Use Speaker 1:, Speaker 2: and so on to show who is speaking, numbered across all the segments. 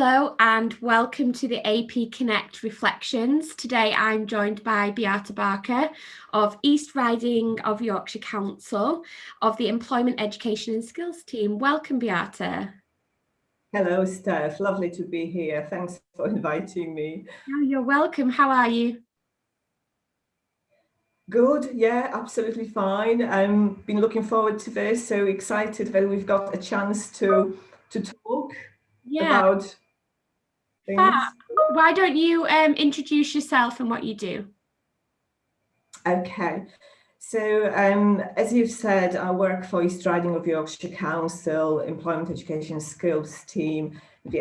Speaker 1: Hello and welcome to the AP Connect Reflections. Today I'm joined by Beata Barker of East Riding of Yorkshire Council of the Employment Education and Skills team. Welcome, Beata.
Speaker 2: Hello, Steph. Lovely to be here. Thanks for inviting me.
Speaker 1: Oh, you're welcome. How are you?
Speaker 2: Good. Yeah, absolutely fine. Been looking forward to this. So excited that we've got a chance to talk about
Speaker 1: Fab.
Speaker 2: things.
Speaker 1: Why don't you introduce yourself and what you do?
Speaker 2: Okay. So as you've said, I work for East Riding of Yorkshire Council, Employment Education and Skills team, in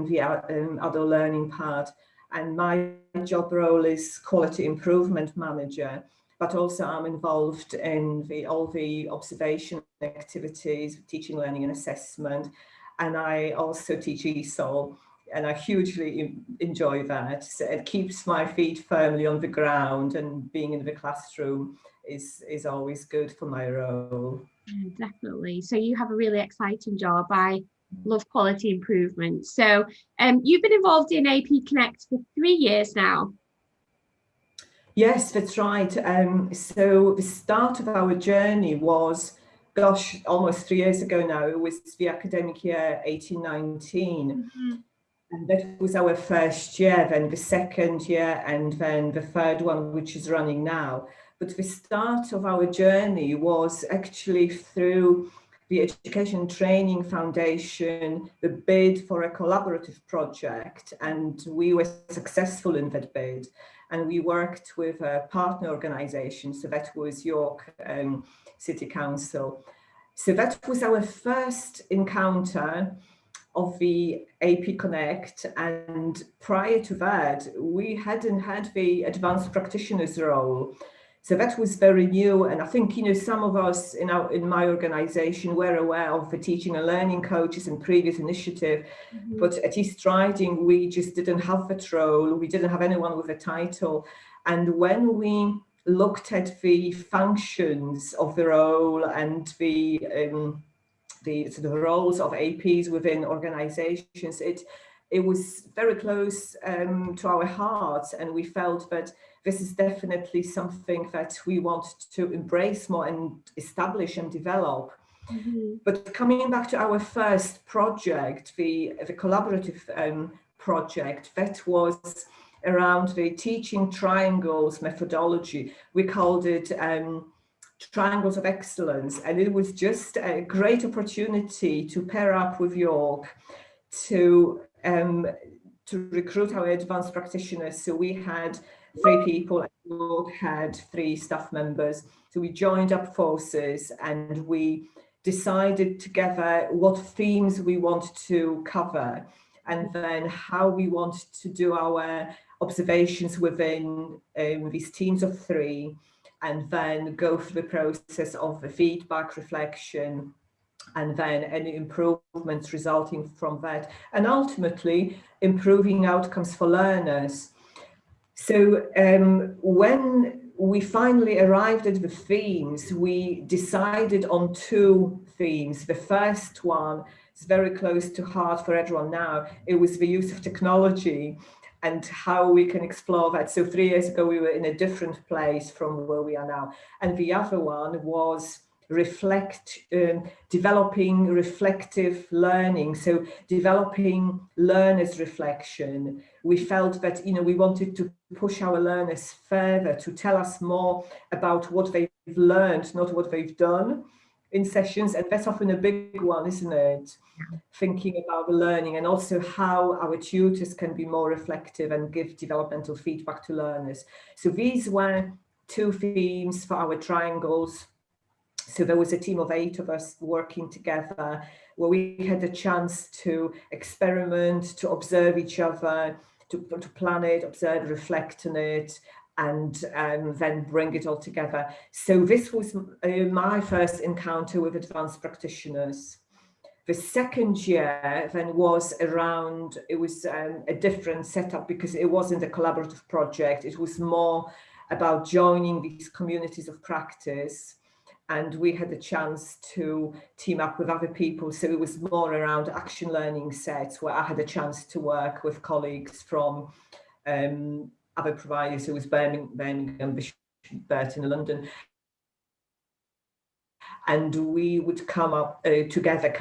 Speaker 2: the adult learning part. And my job role is quality improvement manager, but also I'm involved in all the observation activities, teaching, learning and assessment. And I also teach ESOL, and I hugely enjoy that. So it keeps my feet firmly on the ground, and being in the classroom is always good for my role.
Speaker 1: Definitely. So you have a really exciting job. I love quality improvement. So you've been involved in AP Connect for 3 years now.
Speaker 2: Yes, that's right. So the start of our journey was, gosh, almost 3 years ago now. It was the academic year 18-19. And that was our first year, then the second year, and then the third one, which is running now. But the start of our journey was actually through the Education and Training Foundation, the bid for a collaborative project, and we were successful in that bid. And we worked with a partner organisation, so that was York City Council. So that was our first encounter of the AP Connect, and prior to that we hadn't had the advanced practitioners role, so that was very new. And I think some of us in my organization were aware of the teaching and learning coaches and previous initiative, but at East Riding we just didn't have that role. We didn't have anyone with a title, and when we looked at the functions of the role and the sort of roles of APs within organizations, it was very close to our hearts, and we felt that this is definitely something that we want to embrace more and establish and develop. But coming back to our first project, the collaborative project, that was around the teaching triangles methodology. We called it Triangles of Excellence, and it was just a great opportunity to pair up with York to recruit our advanced practitioners. So we had 3 people, and York had 3 staff members. So we joined up forces and we decided together what themes we want to cover, and then how we want to do our observations within these teams of 3, and then go through the process of the feedback, reflection, and then any improvements resulting from that, and ultimately improving outcomes for learners. So when we finally arrived at the themes, we decided on 2 themes. The first one is very close to heart for everyone now. It was the use of technology and how we can explore that. So 3 years ago, we were in a different place from where we are now. And the other one was developing reflective learning. So developing learners' reflection. We felt that, we wanted to push our learners further, to tell us more about what they've learned, not what they've done in sessions. And that's often a big one, isn't it? Thinking about the learning, and also how our tutors can be more reflective and give developmental feedback to learners. So these were 2 themes for our triangles. So there was a team of 8 of us working together, where we had a chance to experiment, to observe each other, to plan it, observe, reflect on it, and then bring it all together. So this was my first encounter with advanced practitioners. The second year then was around, it was a different setup, because it wasn't a collaborative project. It was more about joining these communities of practice. and we had the chance to team up with other people. So it was more around action learning sets where I had a chance to work with colleagues from other providers. It was Birmingham, Bishop Burton, London. And we would come up together,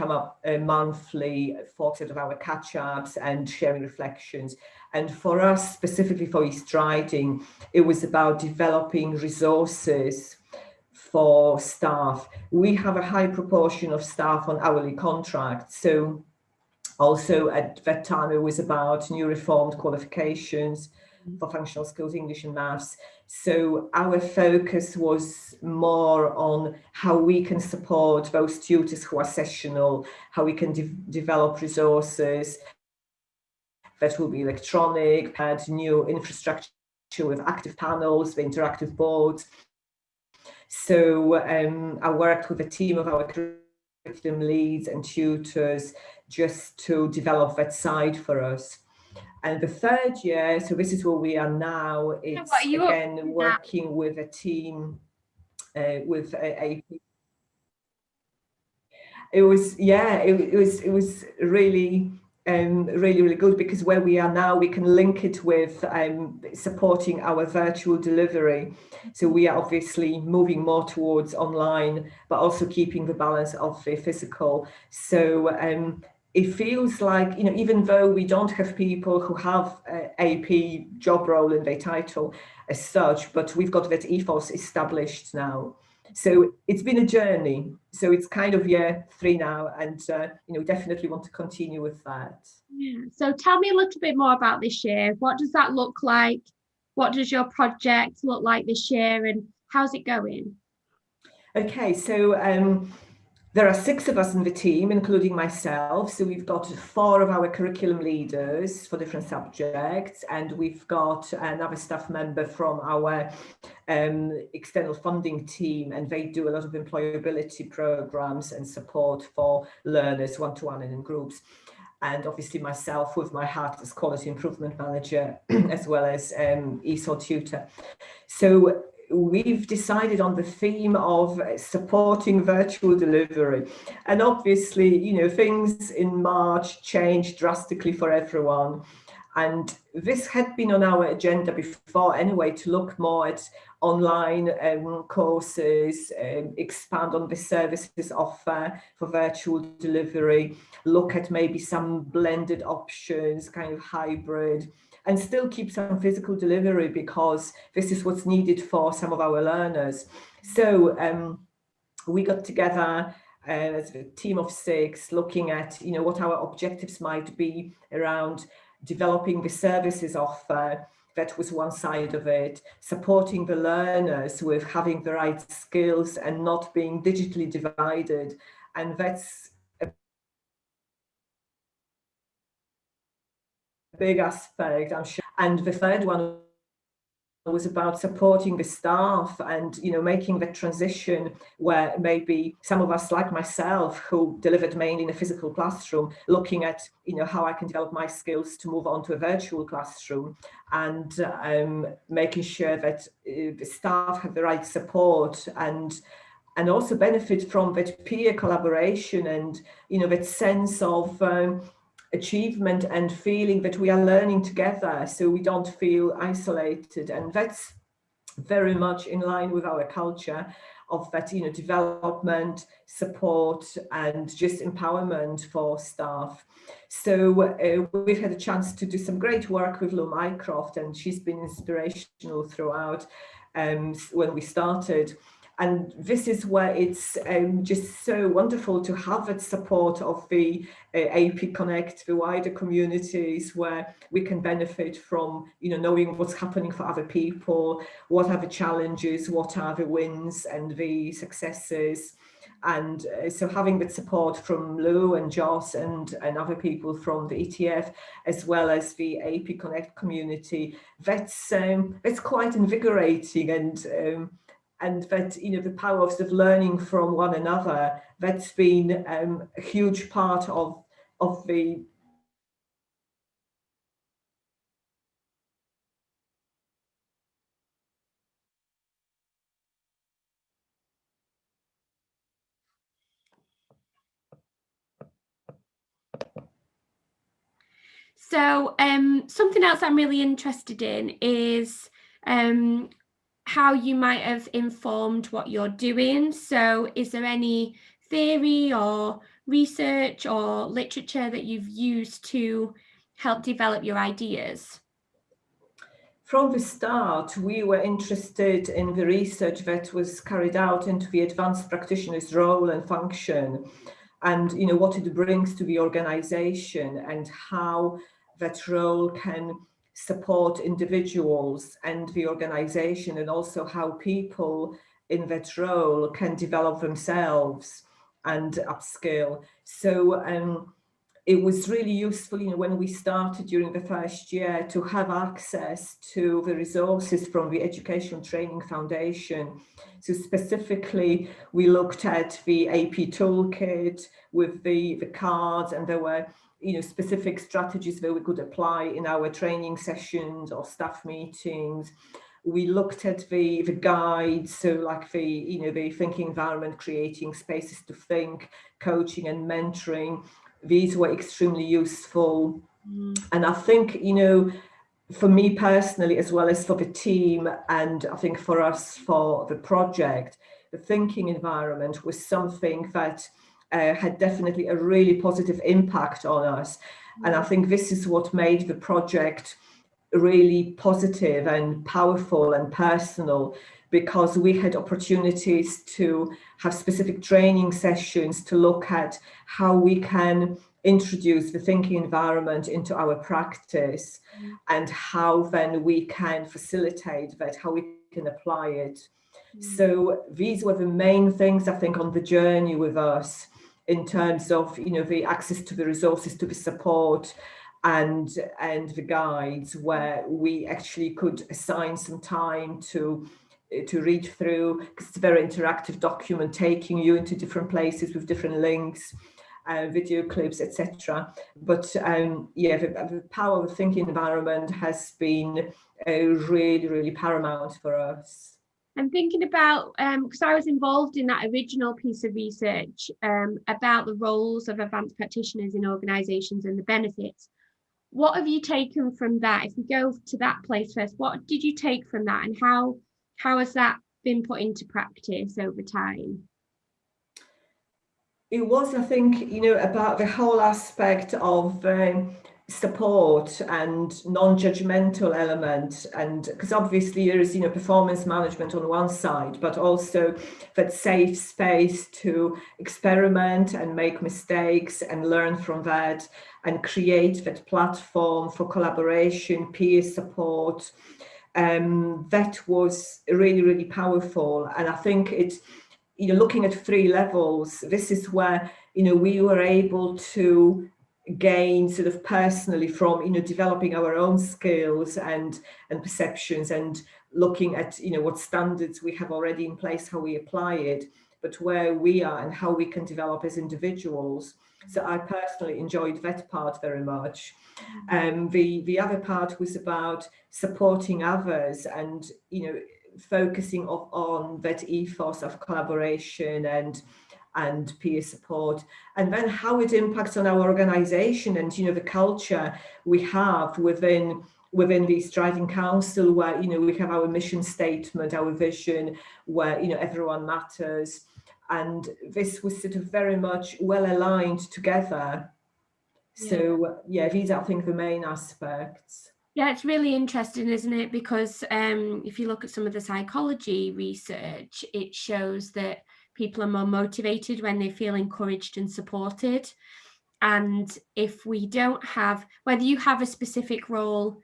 Speaker 2: monthly for sort of our catch-ups and sharing reflections. And for us, specifically for East Riding, it was about developing resources for staff. We have a high proportion of staff on hourly contracts. So also at that time, it was about new reformed qualifications for functional skills, English and maths. So our focus was more on how we can support those tutors who are sessional, how we can develop resources that will be electronic, and new infrastructure with active panels, the interactive boards. So I worked with a team of our curriculum leads and tutors just to develop that side for us. And the third year, so this is where we are now, it's again working with a team with a it was really really good, because where we are now, we can link it with supporting our virtual delivery. So we are obviously moving more towards online, but also keeping the balance of the physical. So it feels like, even though we don't have people who have AP job role in their title as such, but we've got that ethos established now. So it's been a journey. So it's kind of year 3 now, and definitely want to continue with that.
Speaker 1: Yeah. So tell me a little bit more about this year. What does that look like? What does your project look like this year, and how's it going?
Speaker 2: Okay, so there are 6 of us in the team, including myself. So we've got 4 of our curriculum leaders for different subjects, and we've got another staff member from our external funding team, and they do a lot of employability programs and support for learners one-to-one and in groups. And obviously myself with my hat as quality improvement manager, as well as ESOL tutor. So we've decided on the theme of supporting virtual delivery. And obviously, things in March changed drastically for everyone. And this had been on our agenda before anyway, to look more at online courses, expand on the services offer for virtual delivery, look at maybe some blended options, kind of hybrid, and still keep some physical delivery, because this is what's needed for some of our learners. So we got together as a team of 6, looking at what our objectives might be around developing the services offer. That was one side of it, supporting the learners with having the right skills and not being digitally divided. And that's a big aspect, I'm sure. And the third one was about supporting the staff and making the transition, where maybe some of us, like myself, who delivered mainly in a physical classroom, looking at how I can develop my skills to move on to a virtual classroom, and making sure that the staff have the right support and also benefit from that peer collaboration and that sense of achievement and feeling that we are learning together, so we don't feel isolated. And that's very much in line with our culture of that development, support, and just empowerment for staff. So we've had a chance to do some great work with Lou Mycroft, and she's been inspirational throughout when we started. And this is where it's just so wonderful to have that support of the AP Connect, the wider communities, where we can benefit from, knowing what's happening for other people, what are the challenges, what are the wins and the successes. And so having that support from Lou and Joss and other people from the ETF, as well as the AP Connect community, that's quite invigorating, and that the power of learning from one another, that's been a huge part of the
Speaker 1: So something else I'm really interested in is how you might have informed what you're doing. So is there any theory or research or literature that you've used to help develop your ideas?
Speaker 2: From the start, we were interested in the research that was carried out into the advanced practitioner's role and function, and what it brings to the organization and how that role can support individuals and the organization, and also how people in that role can develop themselves and upskill. So it was really useful, when we started during the first year, to have access to the resources from the Educational Training Foundation. So specifically, we looked at the AP toolkit with the cards, and there were specific strategies that we could apply in our training sessions or staff meetings. We looked at the guides, so like the thinking environment, creating spaces to think, coaching and mentoring. These were extremely useful. And I think, for me personally, as well as for the team, and I think for us for the project, the thinking environment was something that had definitely a really positive impact on us. And I think this is what made the project really positive and powerful and personal, because we had opportunities to have specific training sessions to look at how we can introduce the thinking environment into our practice, and how then we can facilitate that, how we can apply it. So these were the main things, I think, on the journey with us, in terms of the access to the resources, to the support, and the guides, where we actually could assign some time to read through, because it's a very interactive document, taking you into different places with different links, video clips, etc. But the power of the thinking environment has been really, really paramount for us.
Speaker 1: I'm thinking about, because I was involved in that original piece of research about the roles of advanced practitioners in organisations and the benefits. What have you taken from that? If we go to that place first, what did you take from that, and how has that been put into practice over time?
Speaker 2: It was, I think, about the whole aspect of support and non-judgmental element, and because obviously there is performance management on one side, but also that safe space to experiment and make mistakes and learn from that, and create that platform for collaboration, peer support. That was really, really powerful. And I think it's looking at 3 levels, this is where we were able to gain sort of personally from developing our own skills and perceptions, and looking at what standards we have already in place, how we apply it, but where we are and how we can develop as individuals. So I personally enjoyed that part very much. The other part was about supporting others, and focusing on that ethos of collaboration and peer support, and then how it impacts on our organization, and the culture we have within the East Riding Council, where we have our mission statement, our vision, where everyone matters, and this was sort of very much well aligned together. So these are, I think, the main aspects.
Speaker 1: Yeah, it's really interesting, isn't it? Because if you look at some of the psychology research, it shows that people are more motivated when they feel encouraged and supported. And if we don't have, whether you have a specific role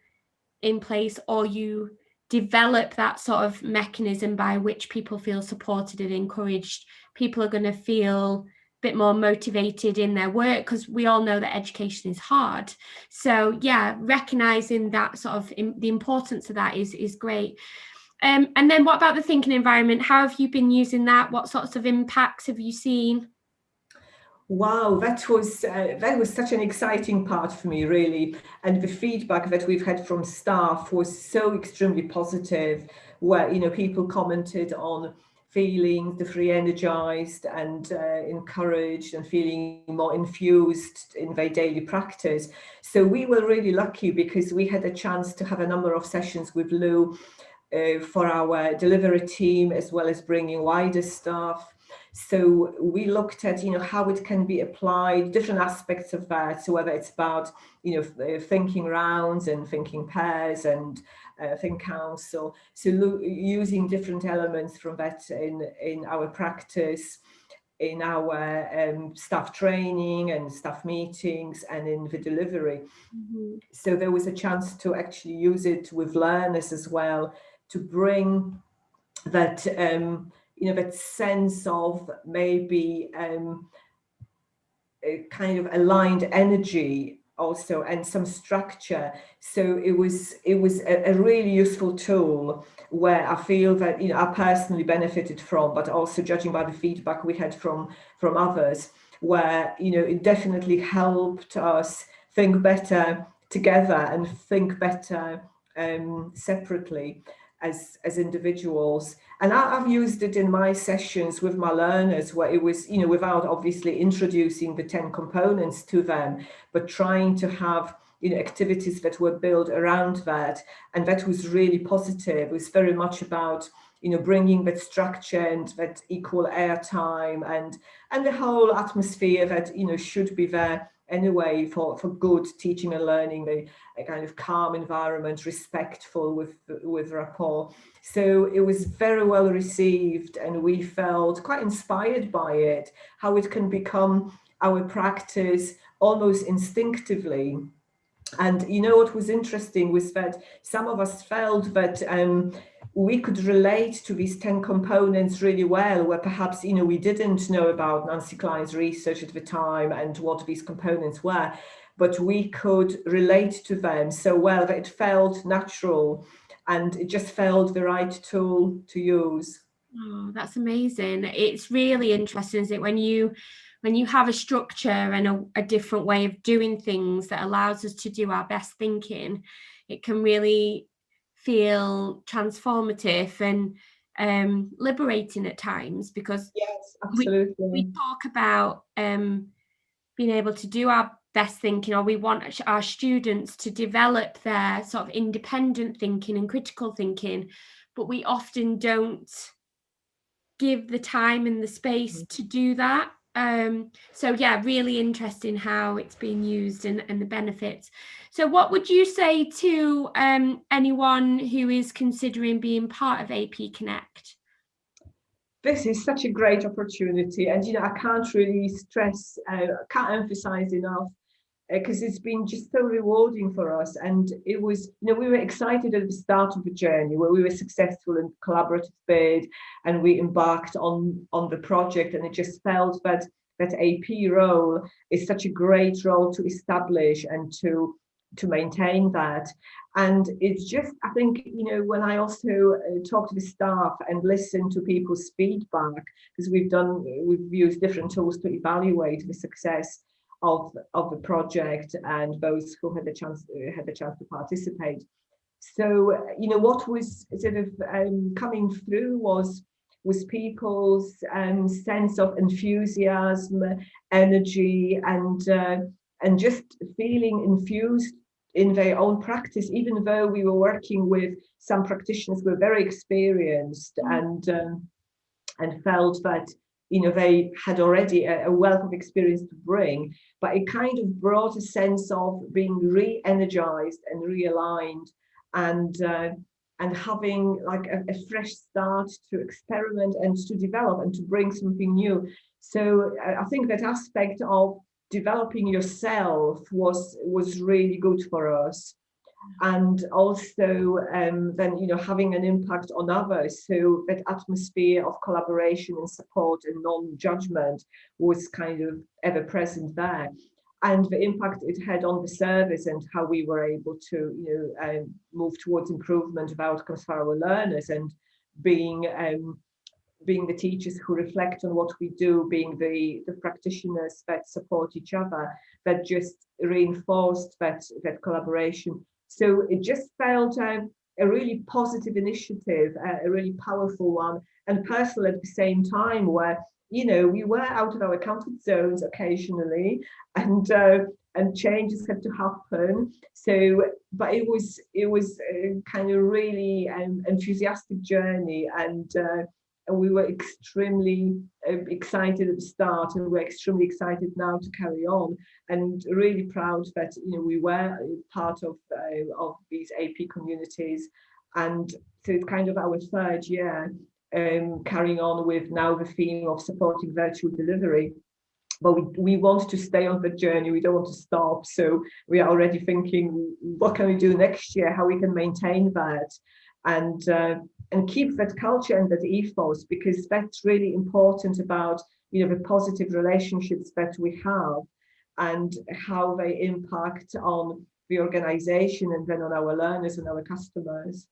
Speaker 1: in place or you develop that sort of mechanism by which people feel supported and encouraged, people are going to feel bit more motivated in their work, because we all know that education is hard. So recognizing that sort of the importance of that is great. And then what about the thinking environment? How have you been using that? What sorts of impacts have you seen?
Speaker 2: Wow, that was such an exciting part for me, really. And the feedback that we've had from staff was so extremely positive, where people commented on feeling re-energized and encouraged and feeling more infused in their daily practice. So we were really lucky because we had a chance to have a number of sessions with Lou for our delivery team, as well as bringing wider staff. So we looked at, how it can be applied, different aspects of that. So whether it's about, thinking rounds and thinking pairs and think council. So using different elements from that in our practice, in our staff training and staff meetings and in the delivery.
Speaker 1: Mm-hmm.
Speaker 2: So there was a chance to actually use it with learners as well, to bring that that sense of maybe a kind of aligned energy also, and some structure. So it was a really useful tool where I feel that I personally benefited from, but also judging by the feedback we had from others, where it definitely helped us think better together and think better separately as individuals. And I've used it in my sessions with my learners, where it was, without obviously introducing the 10 components to them, but trying to have, activities that were built around that. And that was really positive. It was very much about, bringing that structure and that equal airtime and the whole atmosphere that, should be there anyway for good teaching and learning, a kind of calm environment, respectful with rapport. So it was very well received, and we felt quite inspired by it, how it can become our practice almost instinctively. And what was interesting was that some of us felt that we could relate to these 10 components really well, where perhaps we didn't know about Nancy Klein's research at the time and what these components were, but we could relate to them so well that it felt natural and it just felt the right tool to use.
Speaker 1: Oh, that's amazing. It's really interesting, isn't it, when you have a structure and a different way of doing things that allows us to do our best thinking, it can really feel transformative and liberating at times, because
Speaker 2: Yes,
Speaker 1: we
Speaker 2: absolutely.
Speaker 1: talk about being able to do our best thinking, or we want our students to develop their sort of independent thinking and critical thinking, but we often don't give the time and the space to do that. So yeah, really interesting how it's being used and the benefits. So what would you say to anyone who is considering being part of AP Connect?
Speaker 2: This is such a great opportunity, and I can't really stress, can't emphasize enough, because it's been just so rewarding for us. And it was, we were excited at the start of the journey, where we were successful in collaborative bid and we embarked on the project, and it just felt that AP role is such a great role to establish and to maintain that. And it's just, I think, when I also talk to the staff and listen to people's feedback, because we've used different tools to evaluate the success of the project and those who had the chance to participate. So what was sort of coming through was people's sense of enthusiasm, energy, and just feeling infused in their own practice, even though we were working with some practitioners who were very experienced and felt that they had already a wealth of experience to bring, but it kind of brought a sense of being re-energized and realigned, and having like a fresh start to experiment and to develop and to bring something new. So I think that aspect of developing yourself was really good for us. And also then having an impact on others, so that atmosphere of collaboration and support and non-judgment was kind of ever present there. And the impact it had on the service and how we were able to move towards improvement of outcomes for our learners, and being the teachers who reflect on what we do, being the practitioners that support each other, that just reinforced that collaboration. So it just felt a really positive initiative, a really powerful one, and personal at the same time, where, you know, we were out of our comfort zones occasionally, and changes had to happen. So, but it was a kind of really enthusiastic journey, and we were extremely excited at the start, and we're extremely excited now to carry on, and really proud that, you know, we were part of these AP communities. And so it's kind of our third year, carrying on with now the theme of supporting virtual delivery. But we want to stay on the journey. We don't want to stop. So we are already thinking, what can we do next year? How we can maintain that, and keep that culture and that ethos, because that's really important about, you know, the positive relationships that we have and how they impact on the organization and then on our learners and our customers.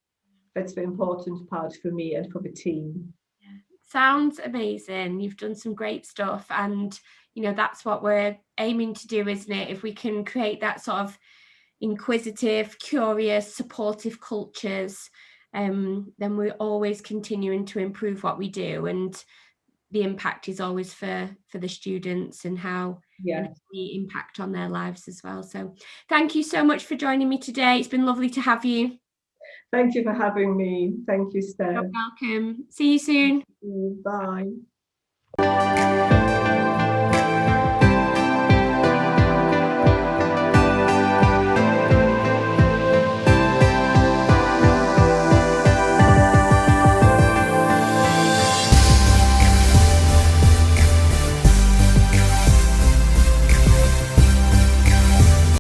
Speaker 2: That's the important part for me and for the team.
Speaker 1: Sounds amazing. You've done some great stuff, and you know, that's what we're aiming to do, isn't it? If we can create that sort of inquisitive, curious, supportive cultures, then we're always continuing to improve what we do, and the impact is always for the students and how the impact on their lives as well. So thank you so much for joining me today. It's been lovely to have you.
Speaker 2: Thank you for having me. Thank you, Steph.
Speaker 1: You're welcome. See you soon.
Speaker 2: Bye.